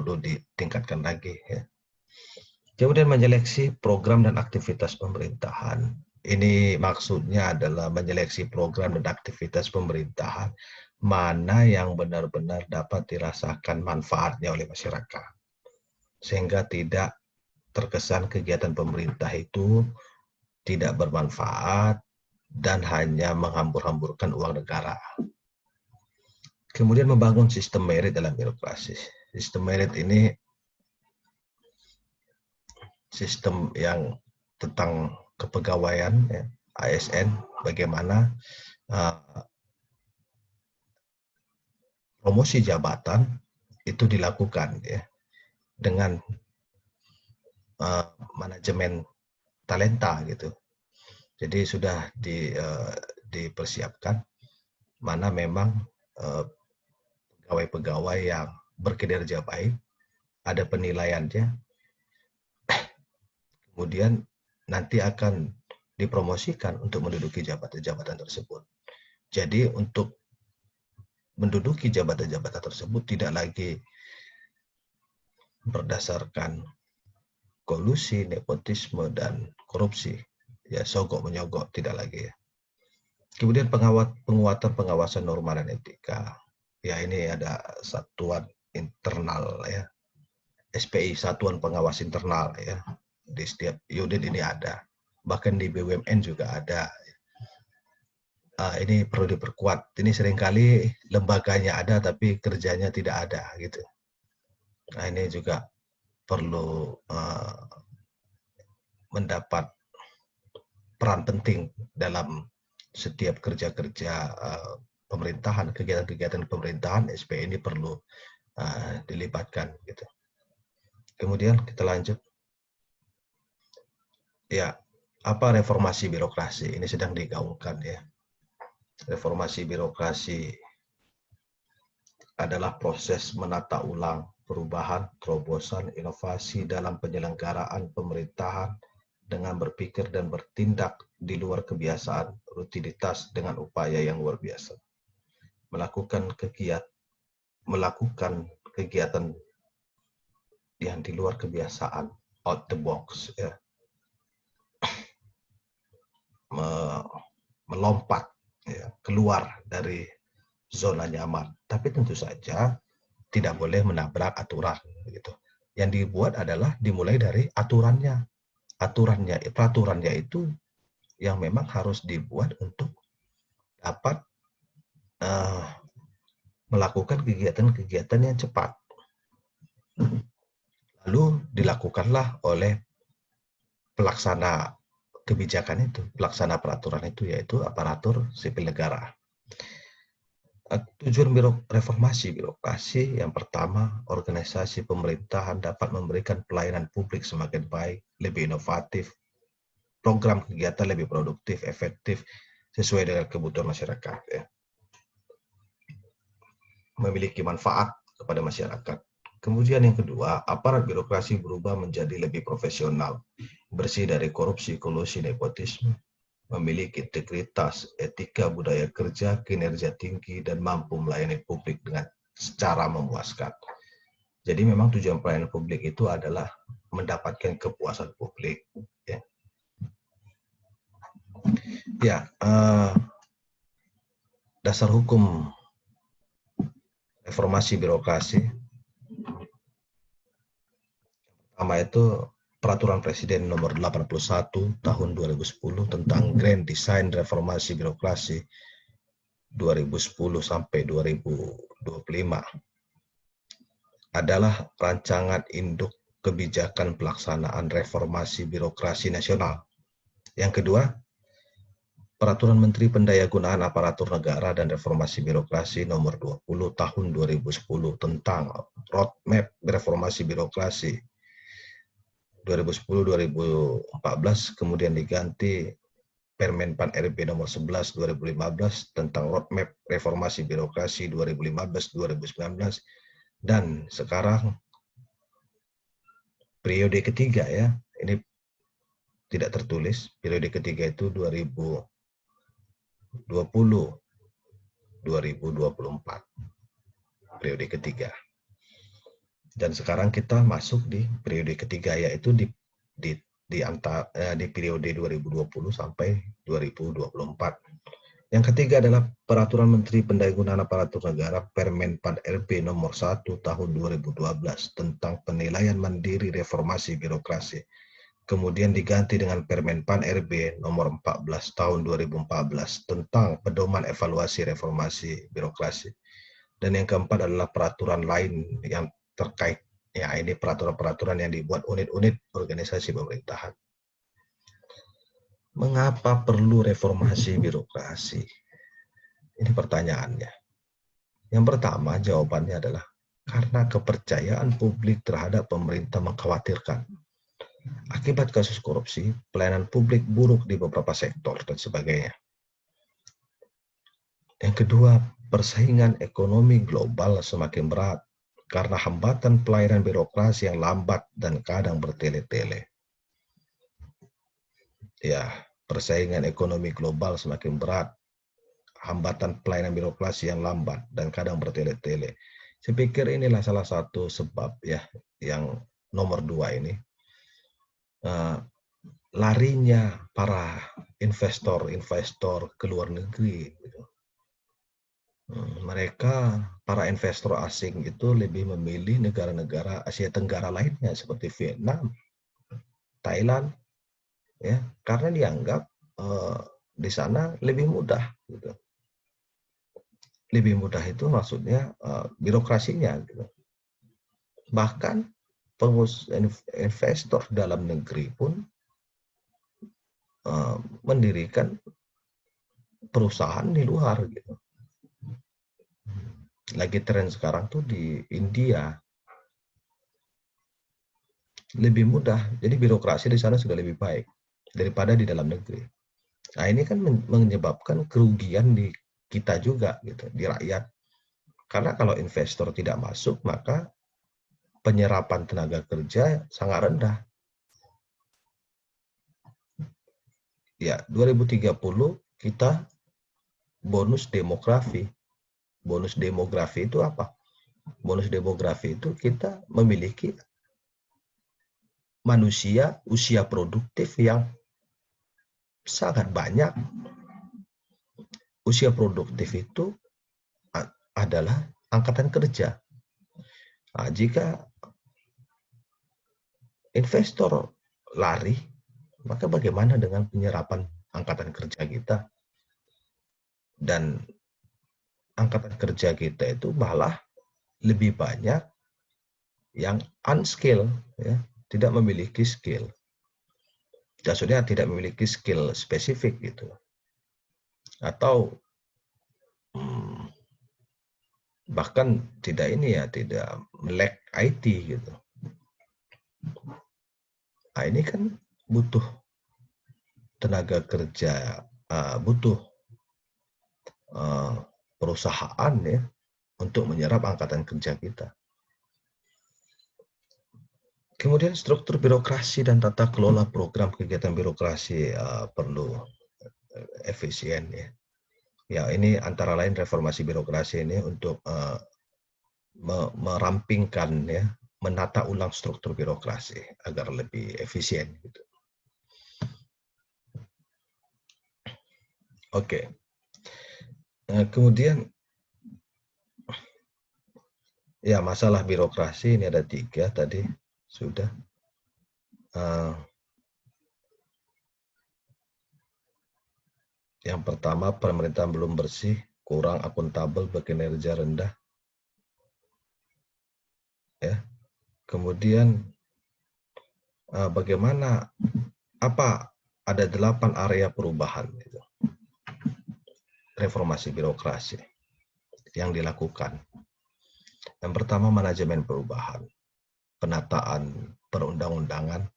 perlu ditingkatkan lagi ya. Kemudian menyeleksi program dan aktivitas pemerintahan. Ini maksudnya adalah menyeleksi program dan aktivitas pemerintahan mana yang benar-benar dapat dirasakan manfaatnya oleh masyarakat. Sehingga tidak terkesan kegiatan pemerintah itu tidak bermanfaat dan hanya menghambur-hamburkan uang negara. Kemudian membangun sistem merit dalam birokrasi. Sistem merit ini sistem yang tentang kepegawaian ya, ASN, bagaimana promosi jabatan itu dilakukan ya dengan manajemen talenta gitu. Jadi sudah dipersiapkan mana memang pegawai-pegawai yang berkinerja baik, ada penilaiannya, kemudian nanti akan dipromosikan untuk menduduki jabatan-jabatan tersebut. Jadi untuk menduduki jabatan-jabatan tersebut tidak lagi berdasarkan kolusi, nepotisme, dan korupsi. Ya, sogok menyogok, tidak lagi ya. Kemudian penguatan pengawasan norma dan etika. Ya, ini ada satuan internal ya. SPI, Satuan Pengawas Internal ya. Di setiap unit ini ada. Bahkan di BUMN juga ada. Ini perlu diperkuat. Ini seringkali lembaganya ada tapi kerjanya tidak ada gitu. Nah, ini juga perlu mendapat peran penting dalam setiap kerja-kerja pemerintahan, kegiatan-kegiatan pemerintahan. SPI ini perlu dilibatkan gitu. Kemudian kita lanjut. Ya, apa reformasi birokrasi? Ini sedang digaungkan ya. Reformasi birokrasi adalah proses menata ulang perubahan, terobosan, inovasi dalam penyelenggaraan pemerintahan dengan berpikir dan bertindak di luar kebiasaan rutinitas dengan upaya yang luar biasa. Melakukan kegiatan yang di luar kebiasaan, out the box ya. Melompat ya, keluar dari zona nyaman, tapi tentu saja tidak boleh menabrak aturan gitu. Yang dibuat adalah dimulai dari aturannya. Peraturannya itu yang memang harus dibuat untuk dapat melakukan kegiatan-kegiatan yang cepat. Lalu dilakukanlah oleh pelaksana kebijakan itu, pelaksana peraturan itu, yaitu aparatur sipil negara. Tujuan reformasi birokrasi yang pertama, organisasi pemerintahan dapat memberikan pelayanan publik semakin baik, lebih inovatif, program kegiatan lebih produktif, efektif, sesuai dengan kebutuhan masyarakat. Ya. Memiliki manfaat kepada masyarakat. Kemudian yang kedua, aparat birokrasi berubah menjadi lebih profesional, bersih dari korupsi, kolusi, nepotisme, memiliki integritas, etika, budaya kerja, kinerja tinggi, dan mampu melayani publik dengan secara memuaskan. Jadi memang tujuan pelayanan publik itu adalah mendapatkan kepuasan publik. Ya, dasar hukum reformasi birokrasi pertama itu Peraturan Presiden Nomor 81 Tahun 2010 tentang Grand Design Reformasi Birokrasi 2010 sampai 2025 adalah rancangan induk kebijakan pelaksanaan reformasi birokrasi nasional. Yang kedua, Peraturan Menteri Pendayagunaan Aparatur Negara dan Reformasi Birokrasi Nomor 20 Tahun 2010 tentang Roadmap Reformasi Birokrasi 2010-2014, kemudian diganti Permen Pan RB Nomor 11 2015 tentang Roadmap Reformasi Birokrasi 2015-2019, dan sekarang periode ketiga ya, ini tidak tertulis, periode ketiga itu 2020-2024, periode ketiga. Dan sekarang kita masuk di periode ketiga, yaitu di periode 2020 sampai 2024. Yang ketiga adalah Peraturan Menteri Pendayagunaan Aparatur Negara Permenpan RB nomor 1 tahun 2012 tentang penilaian mandiri reformasi birokrasi. Kemudian diganti dengan Permenpan RB nomor 14 tahun 2014 tentang pedoman evaluasi reformasi birokrasi. Dan yang keempat adalah peraturan lain yang terkait. Ya, ini peraturan-peraturan yang dibuat unit-unit organisasi pemerintahan. Mengapa perlu reformasi birokrasi? Ini pertanyaannya. Yang pertama, jawabannya adalah karena kepercayaan publik terhadap pemerintah mengkhawatirkan. Akibat kasus korupsi, pelayanan publik buruk di beberapa sektor dan sebagainya. Yang kedua, persaingan ekonomi global semakin berat karena hambatan pelayanan birokrasi yang lambat dan kadang bertele-tele. Ya, persaingan ekonomi global semakin berat, hambatan pelayanan birokrasi yang lambat dan kadang bertele-tele. Saya pikir inilah salah satu sebab ya yang nomor 2 ini. Larinya para investor ke luar negeri. Gitu. Mereka, para investor asing itu lebih memilih negara-negara Asia Tenggara lainnya seperti Vietnam, Thailand, ya, karena dianggap di sana lebih mudah. Gitu. Lebih mudah itu maksudnya birokrasinya. Gitu. Bahkan investor dalam negeri pun mendirikan perusahaan di luar gitu. Lagi tren sekarang tuh di India lebih mudah. Jadi birokrasi di sana sudah lebih baik daripada di dalam negeri. Nah, ini kan menyebabkan kerugian di kita juga gitu, di rakyat. Karena kalau investor tidak masuk, maka penyerapan tenaga kerja sangat rendah. Ya, 2030 kita bonus demografi. Bonus demografi itu apa? Bonus demografi itu kita memiliki manusia usia produktif yang sangat banyak. Usia produktif itu adalah angkatan kerja. Nah, jika investor lari, maka bagaimana dengan penyerapan angkatan kerja kita? Dan angkatan kerja kita itu malah lebih banyak yang unskill, ya, tidak memiliki skill. Maksudnya tidak memiliki skill spesifik gitu. Atau bahkan tidak melek IT gitu. Nah, ini kan butuh tenaga kerja, butuh perusahaan ya untuk menyerap angkatan kerja kita. Kemudian struktur birokrasi dan tata kelola program kegiatan birokrasi perlu efisien ya. Ya, ini antara lain reformasi birokrasi ini untuk merampingkan ya, menata ulang struktur birokrasi agar lebih efisien gitu. Oke. Kemudian ya masalah birokrasi ini ada 3 tadi sudah. Yang pertama, pemerintahan belum bersih, kurang akuntabel, berkinerja rendah. Ya. Kemudian bagaimana ada 8 area perubahan gitu. Reformasi birokrasi yang dilakukan. Yang pertama, manajemen perubahan, penataan perundang-undangan,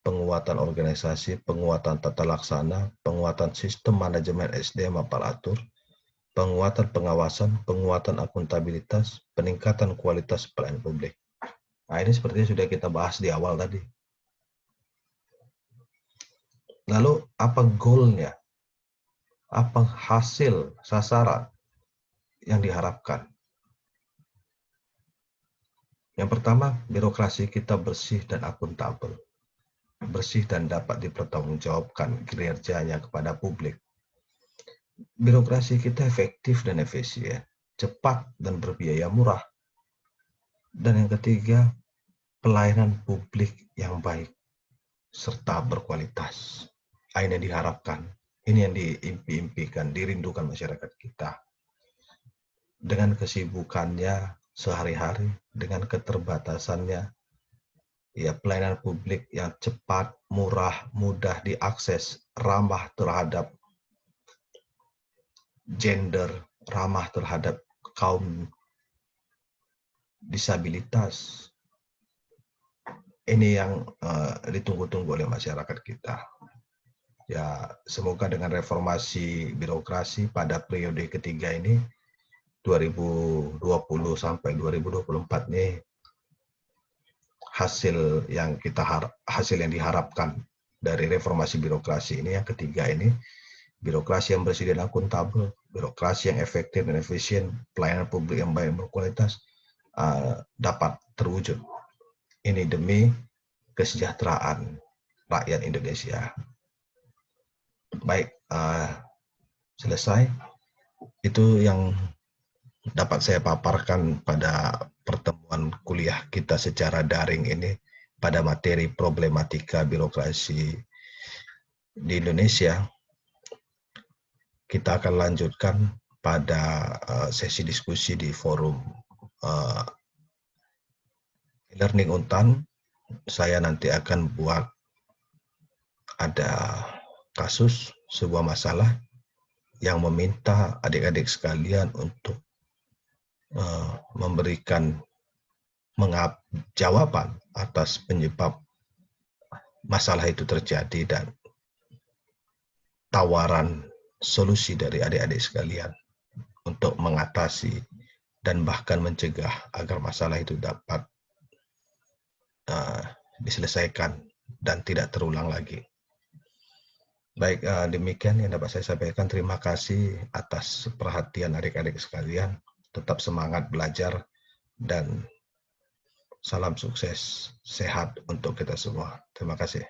penguatan organisasi, penguatan tata laksana, penguatan sistem manajemen SDM aparatur, penguatan pengawasan, penguatan akuntabilitas, peningkatan kualitas pelayanan publik. Nah, ini sepertinya sudah kita bahas di awal tadi. Lalu apa goalnya? Apa hasil sasaran yang diharapkan? Yang pertama, birokrasi kita bersih dan akuntabel. Bersih dan dapat dipertanggungjawabkan kinerjanya kepada publik. Birokrasi kita efektif dan efisien, cepat dan berbiaya murah. Dan yang ketiga, pelayanan publik yang baik serta berkualitas. Ini yang diharapkan, ini yang diimpi-impikan, dirindukan masyarakat kita. Dengan kesibukannya sehari-hari, dengan keterbatasannya, ya pelayanan publik yang cepat, murah, mudah diakses, ramah terhadap gender, ramah terhadap kaum disabilitas. Ini yang ditunggu-tunggu oleh masyarakat kita. Ya, semoga dengan reformasi birokrasi pada periode ketiga ini 2020 sampai 2024 ini hasil yang diharapkan dari reformasi birokrasi ini yang ketiga ini, birokrasi yang bersih dan akuntabel, birokrasi yang efektif dan efisien, pelayanan publik yang baik dan berkualitas dapat terwujud. Ini demi kesejahteraan rakyat Indonesia. Baik, selesai. Itu yang dapat saya paparkan pada pertemuan kuliah kita secara daring ini pada materi problematika birokrasi di Indonesia. Kita akan lanjutkan pada sesi diskusi di forum Learning Untan. Saya nanti akan buat ada kasus, sebuah masalah yang meminta adik-adik sekalian untuk memberikan jawaban atas penyebab masalah itu terjadi dan tawaran solusi dari adik-adik sekalian untuk mengatasi dan bahkan mencegah agar masalah itu dapat diselesaikan dan tidak terulang lagi. Baik, demikian yang dapat saya sampaikan. Terima kasih atas perhatian adik-adik sekalian. Tetap semangat belajar dan salam sukses, sehat untuk kita semua. Terima kasih.